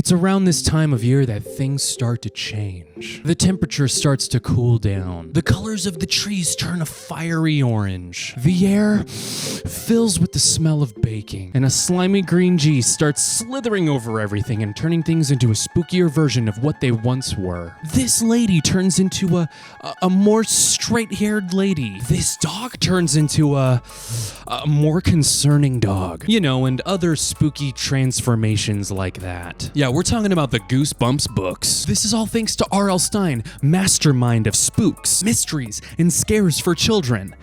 It's around this time of year that things start to change. The temperature starts to cool down. The colors of the trees turn a fiery orange. The air fills with the smell of baking, and a slimy green G starts slithering over everything and turning things into a spookier version of what they once were. This lady turns into a more straight-haired lady. This dog turns into a more concerning dog. You know, and other spooky transformations like that. Yeah, we're talking about the Goosebumps books. This is all thanks to R.L. Stine, mastermind of spooks, mysteries, and scares for children.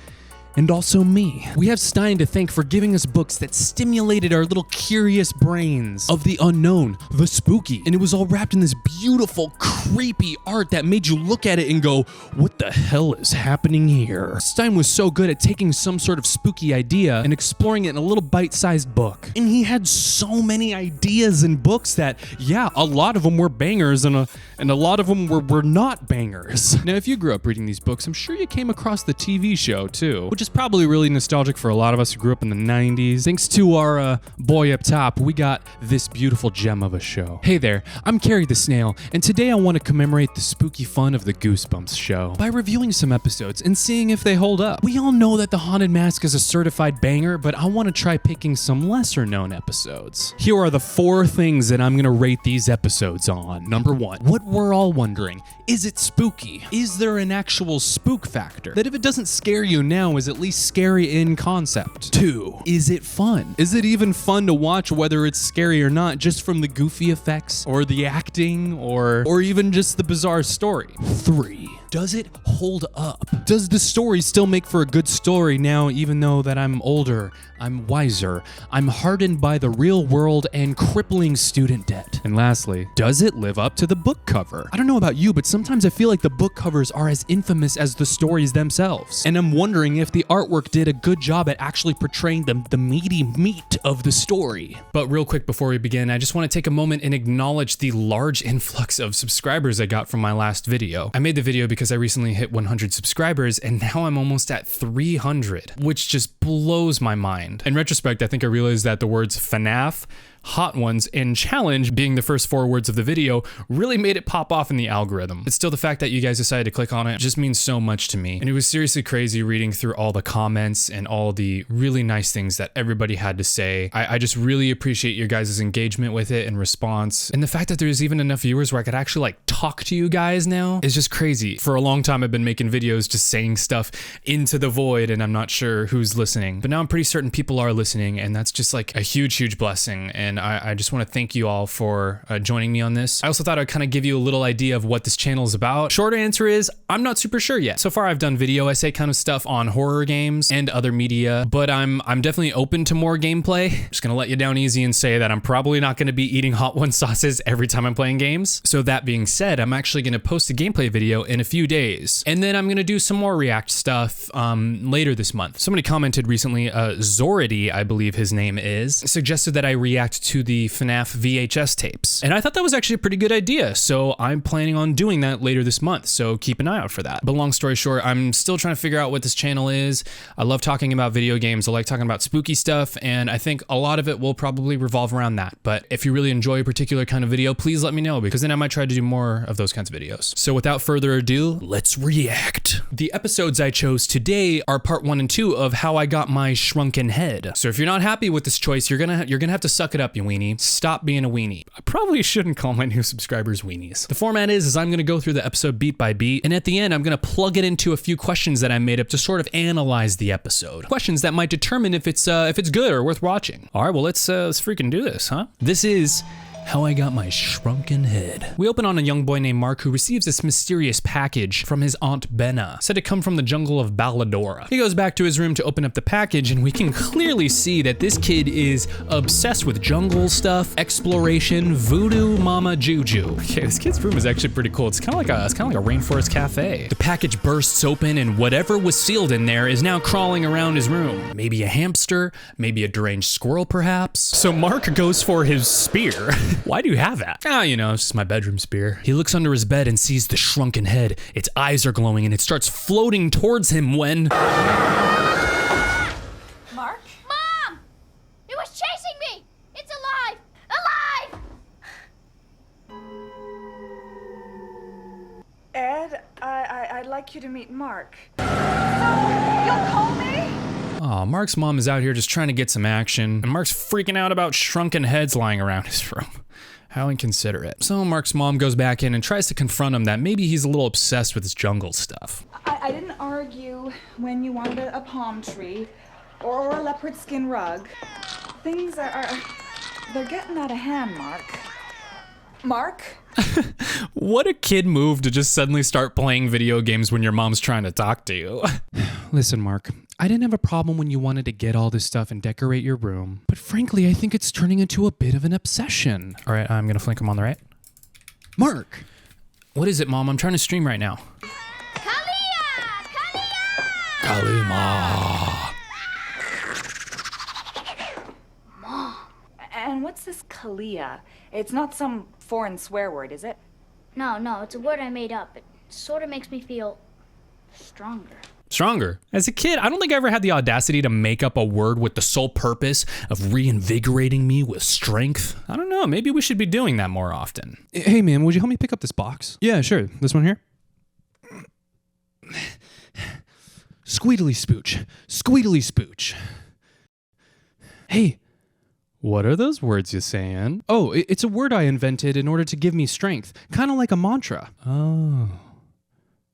And also me. We have Stine to thank for giving us books that stimulated our little curious brains of the unknown, the spooky. And it was all wrapped in this beautiful, creepy art that made you look at it and go, what the hell is happening here? Stine was so good at taking some sort of spooky idea and exploring it in a little bite-sized book. And he had so many ideas in books that, yeah, a lot of them were bangers and a lot of them were not bangers. Now, if you grew up reading these books, I'm sure you came across the TV show too, which is probably really nostalgic for a lot of us who grew up in the 90s. Thanks to our boy up top, we got this beautiful gem of a show. Hey there, I'm Carrie the Snail, and today I want to commemorate the spooky fun of the Goosebumps show by reviewing some episodes and seeing if they hold up. We all know that The Haunted Mask is a certified banger, but I want to try picking some lesser known episodes. Here are the 4 things that I'm going to rate these episodes on. Number 1, what we're all wondering, is it spooky? Is there an actual spook factor? That if it doesn't scare you now, is at least scary in concept. 2, is it fun? Is it even fun to watch whether it's scary or not, just from the goofy effects or the acting or even just the bizarre story? 3, does it hold up? Does the story still make for a good story now, even though that I'm older, I'm wiser, I'm hardened by the real world and crippling student debt? And lastly, does it live up to the book cover? I don't know about you, but sometimes I feel like the book covers are as infamous as the stories themselves. And I'm wondering if the artwork did a good job at actually portraying the meaty meat of the story. But real quick before we begin, I just want to take a moment and acknowledge the large influx of subscribers I got from my last video. I made the video because I recently hit 100 subscribers, and now I'm almost at 300, which just blows my mind. In retrospect, I think I realized that the words FNAF, Hot Ones, and Challenge being the first 4 words of the video really made it pop off in the algorithm. But still, the fact that you guys decided to click on it just means so much to me. And it was seriously crazy reading through all the comments and all the really nice things that everybody had to say. I just really appreciate your guys' engagement with it and response. And the fact that there's even enough viewers where I could actually like talk to you guys now is just crazy. For a long time, I've been making videos just saying stuff into the void and I'm not sure who's listening. But now I'm pretty certain people are listening, and that's just like a huge, huge blessing. And I just want to thank you all for joining me on this. I also thought I'd kind of give you a little idea of what this channel is about. Short answer is, I'm not super sure yet. So far, I've done video essay kind of stuff on horror games and other media, but I'm definitely open to more gameplay. Just gonna let you down easy and say that I'm probably not gonna be eating Hot One sauces every time I'm playing games. So that being said, I'm actually gonna post a gameplay video in a few days, and then I'm gonna do some more React stuff later this month. Somebody commented recently, Zority, I believe his name is, suggested that I react to the FNAF VHS tapes. And I thought that was actually a pretty good idea, so I'm planning on doing that later this month, so keep an eye out for that. But long story short, I'm still trying to figure out what this channel is. I love talking about video games, I like talking about spooky stuff, and I think a lot of it will probably revolve around that. But if you really enjoy a particular kind of video, please let me know, because then I might try to do more of those kinds of videos. So without further ado, let's react. The episodes I chose today are part 1 and 2 of How I Got My Shrunken Head. So if you're not happy with this choice, you're gonna have to suck it up, you weenie. Stop being a weenie. I probably shouldn't call my new subscribers weenies. The format is I'm gonna go through the episode beat by beat, and at the end, I'm gonna plug it into a few questions that I made up to sort of analyze the episode. Questions that might determine if it's good or worth watching. All right, well, let's freaking do this, huh? This is How I Got My Shrunken Head. We open on a young boy named Mark who receives this mysterious package from his Aunt Benna, said to come from the jungle of Balladora. He goes back to his room to open up the package, and we can clearly see that this kid is obsessed with jungle stuff, exploration, voodoo mama juju. Okay, this kid's room is actually pretty cool. It's kind of like a rainforest cafe. The package bursts open, and whatever was sealed in there is now crawling around his room. Maybe a hamster, maybe a deranged squirrel, perhaps. So Mark goes for his spear. Why do you have that? You know, it's just my bedroom spear. He looks under his bed and sees the shrunken head. Its eyes are glowing and it starts floating towards him when... Mark? Mom! It was chasing me! It's alive! Alive! I'd like you to meet Mark. So, you'll call me? Aw, Mark's mom is out here just trying to get some action, and Mark's freaking out about shrunken heads lying around his room. How inconsiderate. So Mark's mom goes back in and tries to confront him that maybe he's a little obsessed with his jungle stuff. I didn't argue when you wanted a palm tree or a leopard skin rug. Things they're getting out of hand, Mark. Mark? What a kid move to just suddenly start playing video games when your mom's trying to talk to you. Listen, Mark, I didn't have a problem when you wanted to get all this stuff and decorate your room, but frankly, I think it's turning into a bit of an obsession. All right, I'm gonna flank him on the right. Mark! What is it, Mom? I'm trying to stream right now. Kalima! Mom. And what's this Kalia? It's not some foreign swear word, is it? No, it's a word I made up. It sort of makes me feel stronger. Stronger. As a kid, I don't think I ever had the audacity to make up a word with the sole purpose of reinvigorating me with strength. I don't know, maybe we should be doing that more often. Hey man, would you help me pick up this box? Yeah, sure. This one here? Squeedly spooch. Squeedly spooch. Hey, what are those words you're saying? Oh, it's a word I invented in order to give me strength. Kind of like a mantra. Oh.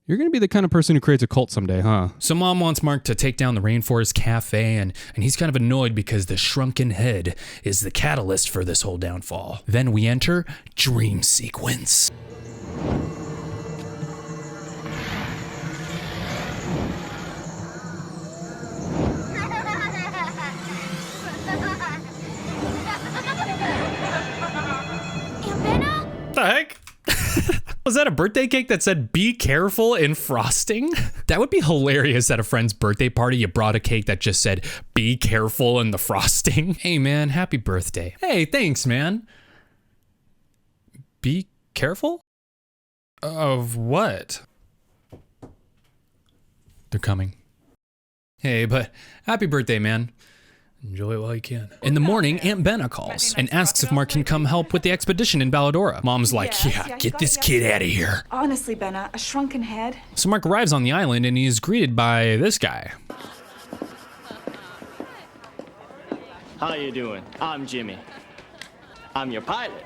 You're gonna be the kind of person who creates a cult someday, huh? So Mom wants Mark to take down the Rainforest Cafe, and he's kind of annoyed because the shrunken head is the catalyst for this whole downfall. Then we enter dream sequence. What the heck? Was that a birthday cake that said "be careful" in frosting? That would be hilarious at a friend's birthday party. You brought a cake that just said "be careful" in the frosting. Hey man, happy birthday. Hey, thanks man. Be careful? Of what? They're coming. Hey, but happy birthday, man. Enjoy it while you can. In the morning, Aunt Benna calls and asks if Mark can come help with the expedition in Balladora. Mom's like, yeah, get this kid out of here. Honestly, Benna, a shrunken head. So Mark arrives on the island and he is greeted by this guy. How you doing? I'm Jimmy. I'm your pilot.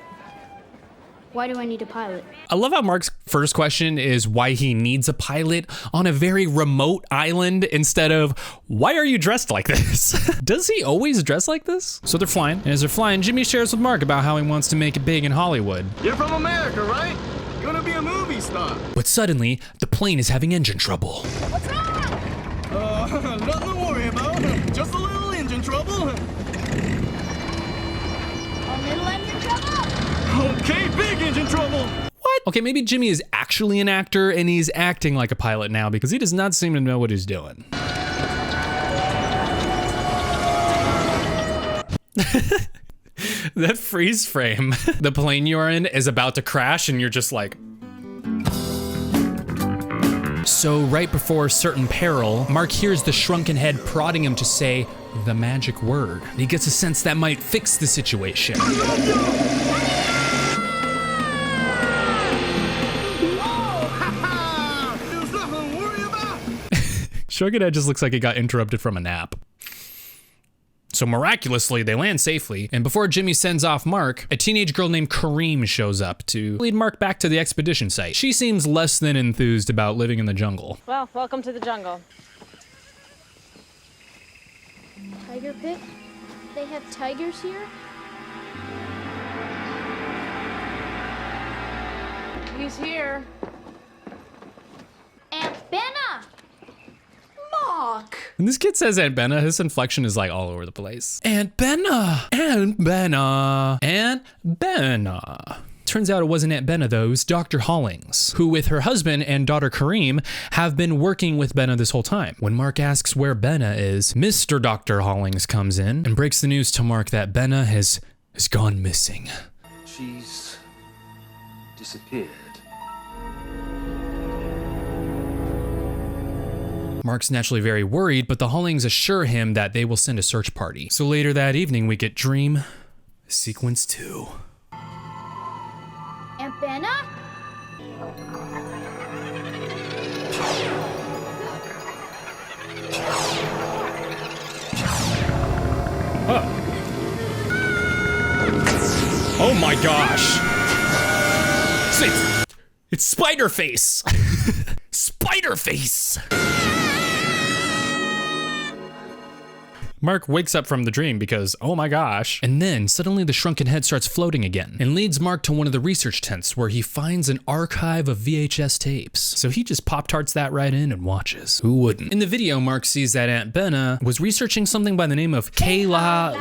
Why do I need a pilot? I love how Mark's first question is why he needs a pilot on a very remote island instead of why are you dressed like this? Does he always dress like this? So they're flying, and as they're flying, Jimmy shares with Mark about how he wants to make it big in Hollywood. You're from America, right? You're gonna be a movie star. But suddenly, the plane is having engine trouble. What's wrong? Nothing to worry about. Just a little engine trouble. A little engine trouble? Okay, big engine trouble. What? Okay, maybe Jimmy is actually an actor and he's acting like a pilot now because he does not seem to know what he's doing. That freeze frame. The plane you're in is about to crash and you're just like... So right before certain peril, Mark hears the shrunken head prodding him to say the magic word. He gets a sense that might fix the situation. Shrunken head just looks like he got interrupted from a nap. So miraculously, they land safely, and before Jimmy sends off Mark, a teenage girl named Kareem shows up to lead Mark back to the expedition site. She seems less than enthused about living in the jungle. Well, welcome to the jungle. Tiger pit? They have tigers here? He's here. Aunt Benna! Mark! When this kid says Aunt Benna, his inflection is like all over the place. Aunt Benna! Aunt Benna! Aunt Benna! Turns out it wasn't Aunt Benna though, it was Dr. Hollings, who with her husband and daughter Kareem have been working with Benna this whole time. When Mark asks where Benna is, Mr. Dr. Hollings comes in and breaks the news to Mark that Benna has gone missing. She's disappeared. Mark's naturally very worried, but the Hollings assure him that they will send a search party. So later that evening, we get Dream Sequence 2. Aunt Benna? Oh my gosh! It's Spider-Face! Spider-Face! Mark wakes up from the dream because, oh my gosh. And then suddenly the shrunken head starts floating again and leads Mark to one of the research tents where he finds an archive of VHS tapes. So he just Pop-Tarts that right in and watches. Who wouldn't? In the video, Mark sees that Aunt Benna was researching something by the name of Lahia?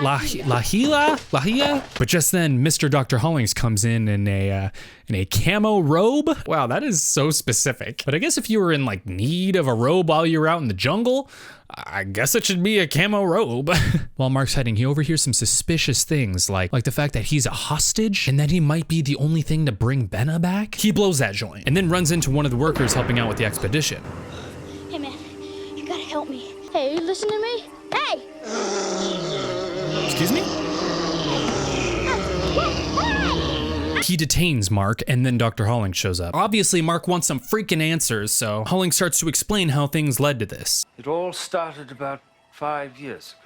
But just then, Mr. Dr. Hollings comes in a camo robe. Wow, that is so specific. But I guess if you were in like need of a robe while you were out in the jungle, I guess it should be a camo robe. While Mark's hiding, he overhears some suspicious things like the fact that he's a hostage and that he might be the only thing to bring Benna back. He blows that joint and then runs into one of the workers helping out with the expedition. Hey man, you gotta help me. Hey, you listen to me? Hey! Excuse me? He detains Mark, and then Dr. Hollings shows up. Obviously, Mark wants some freaking answers, so Hollings starts to explain how things led to this. It all started about 5 years ago.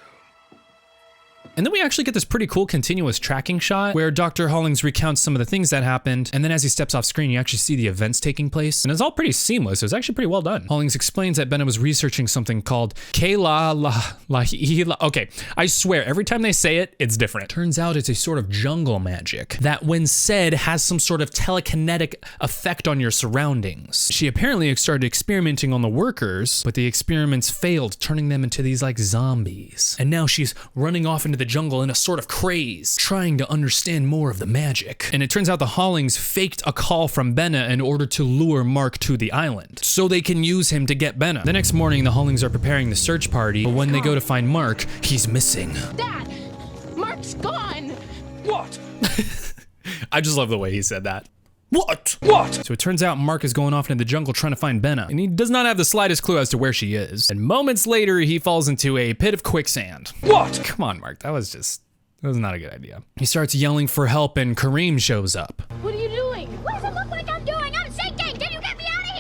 And then we actually get this pretty cool continuous tracking shot where Dr. Hollings recounts some of the things that happened, and then as he steps off screen, you actually see the events taking place, and it's all pretty seamless. It was actually pretty well done. Hollings explains that Benna was researching something called Okay, I swear, every time they say it, it's different. Turns out it's a sort of jungle magic that, when said, has some sort of telekinetic effect on your surroundings. She apparently started experimenting on the workers, but the experiments failed, turning them into these like zombies. And now she's running off into the jungle in a sort of craze, trying to understand more of the magic. And it turns out the Hollings faked a call from Benna in order to lure Mark to the island, so they can use him to get Benna. The next morning, the Hollings are preparing the search party, but when they go to find Mark, he's missing. Dad! Mark's gone! What? I just love the way he said that. What? What? So it turns out Mark is going off into the jungle trying to find Benna, and he does not have the slightest clue as to where she is. And moments later, he falls into a pit of quicksand. What? Come on, Mark, that was not a good idea. He starts yelling for help, and Kareem shows up. What are you doing? What does it look like I'm doing? I'm sinking! Can you get me out of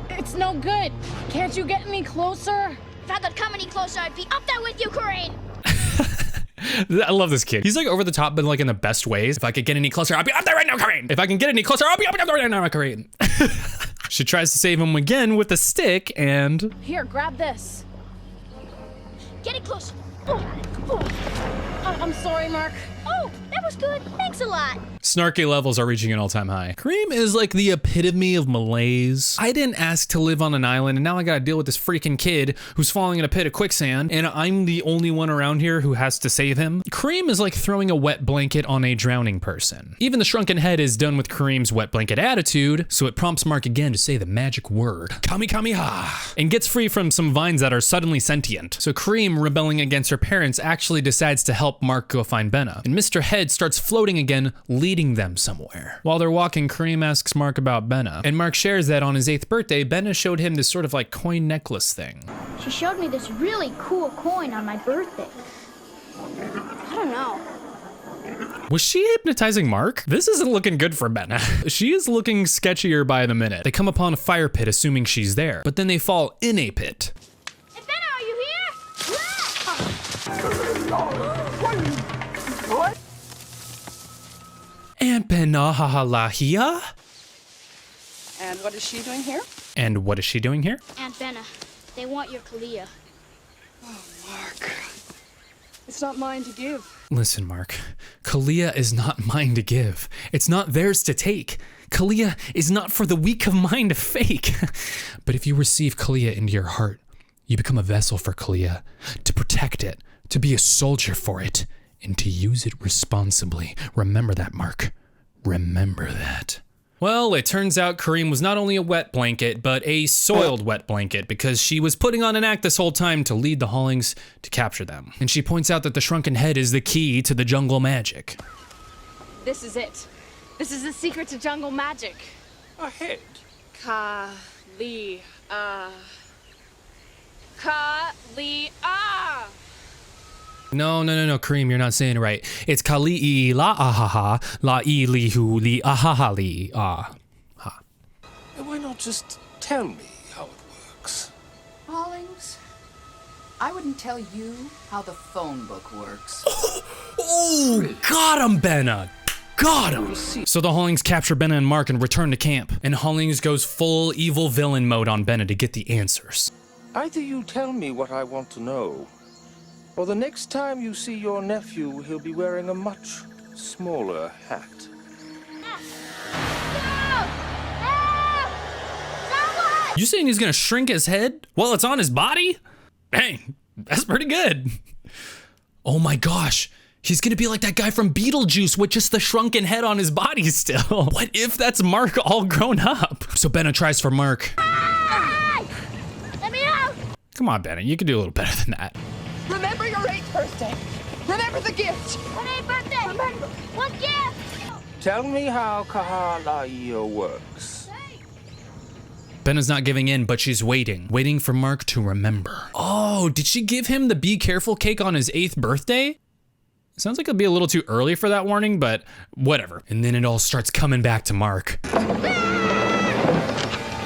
here? It's no good. Can't you get any closer? If I could come any closer, I'd be up there with you, Kareem! I love this kid. He's like over the top, but like in the best ways. If I could get any closer, I'll be up there right now, Kareem. If I can get any closer, I'll be up there right now, Kareem. She tries to save him again with a stick, and Here, grab this. Get it closer. I'm sorry, Mark. Oh, that was good. Thanks a lot. snarky levels are reaching an all-time high. Kareem is like the epitome of malaise. I didn't ask to live on an island, and now I gotta deal with this freaking kid who's falling in a pit of quicksand, and I'm the only one around here who has to save him. Kareem is like throwing a wet blanket on a drowning person. Even the shrunken head is done with Kareem's wet blanket attitude, so it prompts Mark again to say the magic word, Kami-Kami-Ha, and gets free from some vines that are suddenly sentient. So Kareem, rebelling against her parents, actually decides to help Mark go find Benna, and Mr. Head starts floating again, leading them somewhere. While they're walking, Kareem asks Mark about Benna, and Mark shares that on his 8th birthday, Benna showed him this sort of like coin necklace thing. She showed me this really cool coin on my birthday. I don't know. Was she hypnotizing Mark? This isn't looking good for Benna. She is looking sketchier by the minute. They come upon a fire pit assuming she's there, but then they fall in a pit. Hey, Benna, are you here? What? And Benna Lahia? And what is she doing here? And what is she doing here? Aunt Benna, they want your Kalia. Mark. It's not mine to give. Listen, Mark. Kalia is not mine to give. It's not theirs to take. Kalia is not for the weak of mind to fake. But if you receive Kalia into your heart, you become a vessel for Kalia, to protect it, to be a soldier for it, and to use it responsibly. Remember that, Mark. Remember that. Well, it turns out Kareem was not only a wet blanket, but a soiled wet blanket, because she was putting on an act this whole time to lead the Hollings to capture them. And she points out that the shrunken head is the key to the jungle magic. This is it. This is the secret to jungle magic. A head. Ka-li-ah. No, Kareem, you're not saying it right. It's Kali'i la ahaha, la I li hu li ahaha li ah. Why not just tell me how it works? Hollings, I wouldn't tell you how the phone book works. Oh, got him, Benna. Got him. So the Hollings capture Benna and Mark and return to camp. And Hollings goes full evil villain mode on Benna to get the answers. Either you tell me what I want to know, or the next time you see your nephew, he'll be wearing a much smaller hat. You saying he's gonna shrink his head while it's on his body? Dang, that's pretty good. Oh my gosh, he's gonna be like that guy from Beetlejuice with just the shrunken head on his body still. What if that's Mark all grown up? So Benna tries for Mark. Let me out! Come on, Benna, you can do a little better than that. Remember your 8th birthday. Remember the gift. What ain't birthday? Remember. What gift? Tell me how Kahala'io works. Benna's not giving in, but she's waiting for Mark to remember. Oh, did she give him the be careful cake on his 8th birthday? Sounds like it'll be a little too early for that warning, but whatever. And then it all starts coming back to Mark.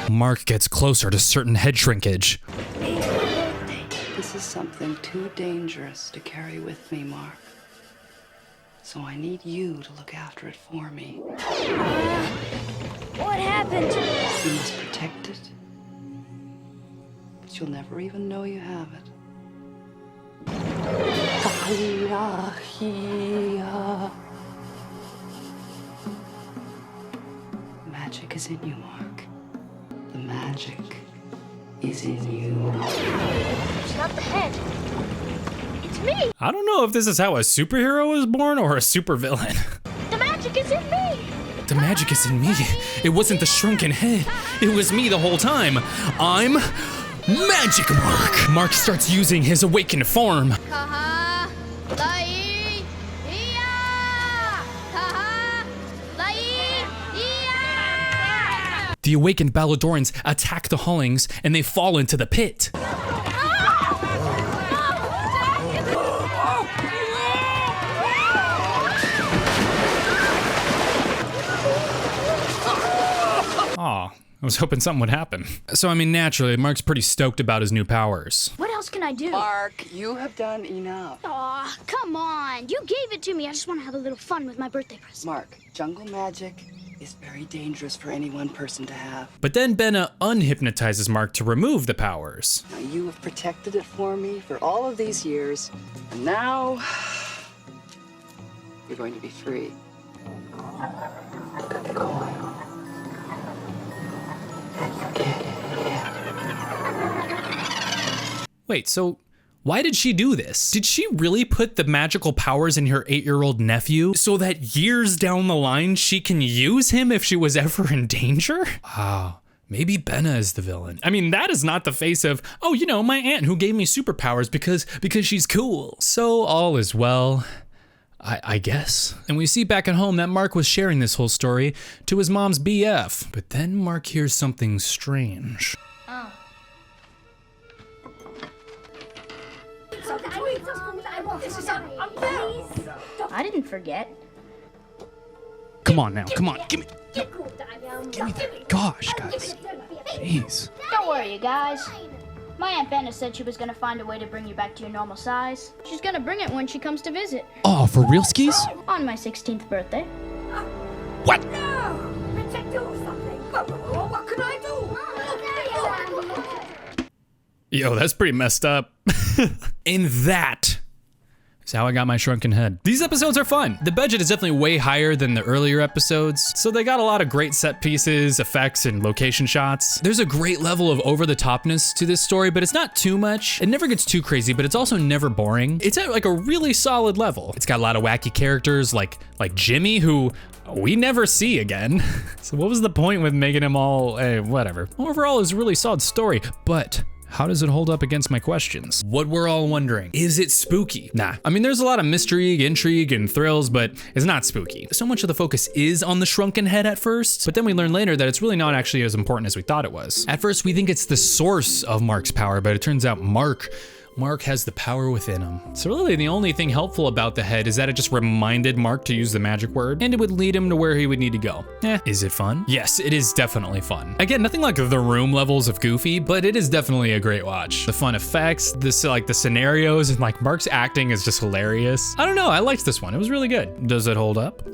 Mark gets closer to certain head shrinkage. This is something too dangerous to carry with me, Mark. So I need you to look after it for me. What happened? You must protect it. But you'll never even know you have it. Magic is in you, Mark. The magic is in you. It's not the head. It's me. I don't know if this is how a superhero is born or a supervillain. The magic is in me. The magic is in me. It wasn't the shrunken head. It was me the whole time. I'm Magic Mark. Mark starts using his awakened form. Kaha, lai, iya. Kaha, lai, iya. The awakened Baladorans attack the Hollings and they fall into the pit. Aw, I was hoping something would happen. So, I mean, naturally, Mark's pretty stoked about his new powers. What else can I do? Mark, you have done enough. Aw, come on. You gave it to me. I just want to have a little fun with my birthday present. Mark, jungle magic is very dangerous for any one person to have. But then Benna unhypnotizes Mark to remove the powers. Now, you have protected it for me for all of these years, and now you're going to be free. Wait, so why did she do this? Did she really put the magical powers in her 8-year-old nephew so that years down the line she can use him if she was ever in danger? Wow, maybe Benna is the villain. I mean, that is not the face of, oh, you know, my aunt who gave me superpowers because she's cool. So all is well, I guess. And we see back at home that Mark was sharing this whole story to his mom's BF. But then Mark hears something strange. Oh. I didn't forget. Come on now, come on, give me that. Gosh, guys, jeez. Don't worry, you guys. My Aunt Benna said she was gonna find a way to bring you back to your normal size. She's gonna bring it when she comes to visit. Oh, for real skis? On my 16th birthday. What? No! Do something. What can I do? Yo, that's pretty messed up. And that is how I got my shrunken head. These episodes are fun. The budget is definitely way higher than the earlier episodes, so they got a lot of great set pieces, effects, and location shots. There's a great level of over-the-topness to this story, but it's not too much. It never gets too crazy, but it's also never boring. It's at like a really solid level. It's got a lot of wacky characters like Jimmy, who we never see again. So what was the point with making him all, whatever. Overall, it's a really solid story, but how does it hold up against my questions? What we're all wondering, is it spooky? Nah, I mean, there's a lot of mystery, intrigue, and thrills, but it's not spooky. So much of the focus is on the shrunken head at first, but then we learn later that it's really not actually as important as we thought it was. At first, we think it's the source of Mark's power, but it turns out Mark Mark has the power within him. So really the only thing helpful about the head is that it just reminded Mark to use the magic word, and it would lead him to where he would need to go. Is it fun? Yes, it is definitely fun. Again, nothing like The Room levels of goofy, but it is definitely a great watch. The fun effects, like the scenarios, and like Mark's acting is just hilarious. I don't know, I liked this one. It was really good. Does it hold up?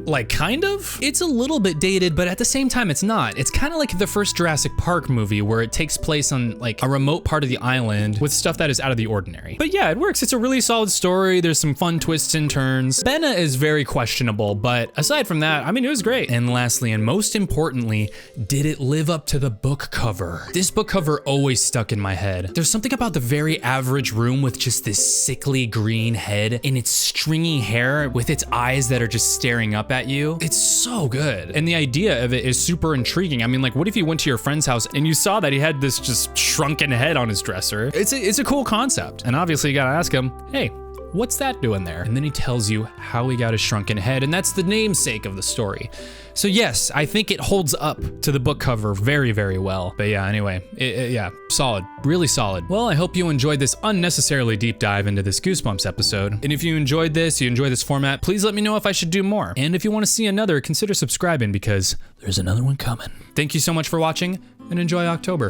Like kind of? It's a little bit dated, but at the same time it's not. It's kind of like the first Jurassic Park movie where it takes place on like a remote part of the island with stuff that is out of the ordinary. But yeah, it works. It's a really solid story. There's some fun twists and turns. Benna is very questionable, but aside from that, I mean, it was great. And lastly, and most importantly, did it live up to the book cover? This book cover always stuck in my head. There's something about the very average room with just this sickly green head and its stringy hair with its eyes that are just staring up at you. It's so good. And the idea of it is super intriguing. I mean, like, what if you went to your friend's house and you saw that he had this just shrunken head on his dresser? It's a cool concept. And obviously you gotta ask him, hey, what's that doing there? And then he tells you how he got his shrunken head, and that's the namesake of the story. So yes, I think it holds up to the book cover very, very well. But yeah, anyway, yeah, solid, really solid. Well, I hope you enjoyed this unnecessarily deep dive into this Goosebumps episode. And if you enjoyed this, you enjoy this format, please let me know if I should do more. And if you want to see another, consider subscribing because there's another one coming. Thank you so much for watching and enjoy October.